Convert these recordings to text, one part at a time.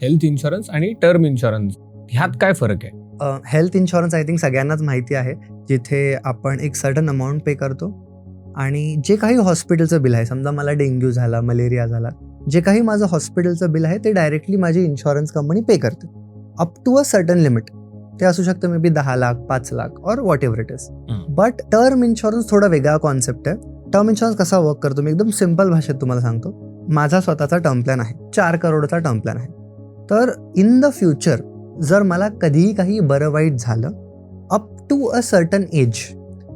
Health insurance आणि term insurance ह्यात काय फरक आहे? हेल्थ इन्शुरन्स आय थिंक सगळ्यांनाच माहिती आहे, जिथे आपण एक सर्टन अमाऊंट पे करतो आणि जे काही हॉस्पिटलचं बिल आहे, समजा मला डेंग्यू झाला, मलेरिया झाला, जे काही माझं हॉस्पिटलचं बिल आहे ते डायरेक्टली माझी इन्शुरन्स कंपनी पे करते up to a certain limit. ते असू शकतं मे बी 10 लाख, 5 लाख और what ever it is. But term insurance थोडा वेगळा कॉन्सेप्ट आहे. टर्म इन्शुरन्स कसा वर्क करतो मी एकदम सिम्पल भाषेत तुम्हाला सांगतो. माझा स्वतःचा टर्म प्लॅन आहे, 4 करोडचा टर्म प्लॅन आहे. तर इन द फ्युचर जर मला कधीही काही बरं वाईट झालं up to a certain age,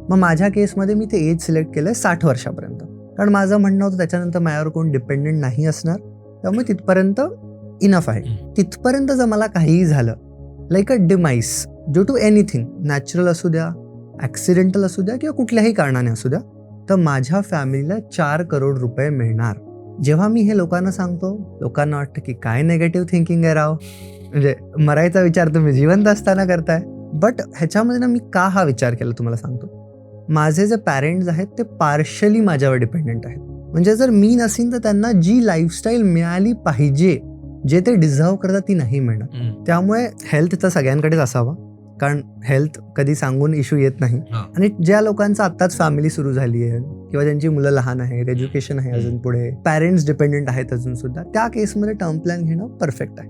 मग माझ्या केसमध्ये मी ते एज सिलेक्ट केलं आहे 60 वर्षापर्यंत. कारण माझं म्हणणं होतं त्याच्यानंतर माझ्यावर कोण डिपेंडेंट नाही असणार, त्यामुळे तिथपर्यंत इनफ आहे. तिथपर्यंत जर मला काहीही झालं like a demise due to anything, natural असू द्या, ॲक्सिडेंटल असू द्या किंवा कुठल्याही कारणाने असू द्या, तर माझ्या फॅमिलीला 4 करोड रुपये मिळणार. जेव्हा मी हे लोकांना सांगतो, लोकांना वाटतं की काय नेगेटिव्ह थिंकिंग आहे राव, म्हणजे मरायचा विचार तुम्ही जिवंत असताना करताय. बट ह्याच्यामध्ये ना मी का हा विचार केला तुम्हाला सांगतो. माझे जे पॅरेंट्स आहेत ते पार्शली माझ्यावर डिपेंडेंट आहेत. म्हणजे जर मी नसीन तर त्यांना जी लाईफस्टाईल मिळाली पाहिजे, जे ते डिझर्व करतात, ती नाही मिळणार. त्यामुळे हेल्थ तर सगळ्यांकडेच असावा, कारण हेल्थ कधी सांगून इश्यू येत नाही. आणि ज्या लोकांचं आत्ताच फॅमिली सुरू झाली आहे किंवा ज्यांची मुलं लहान आहेत, एज्युकेशन आहे अजून पुढे, पॅरेंट्स डिपेंडेंट आहेत अजून सुद्धा, त्या केसमध्ये टर्म प्लॅन घेणं परफेक्ट आहे.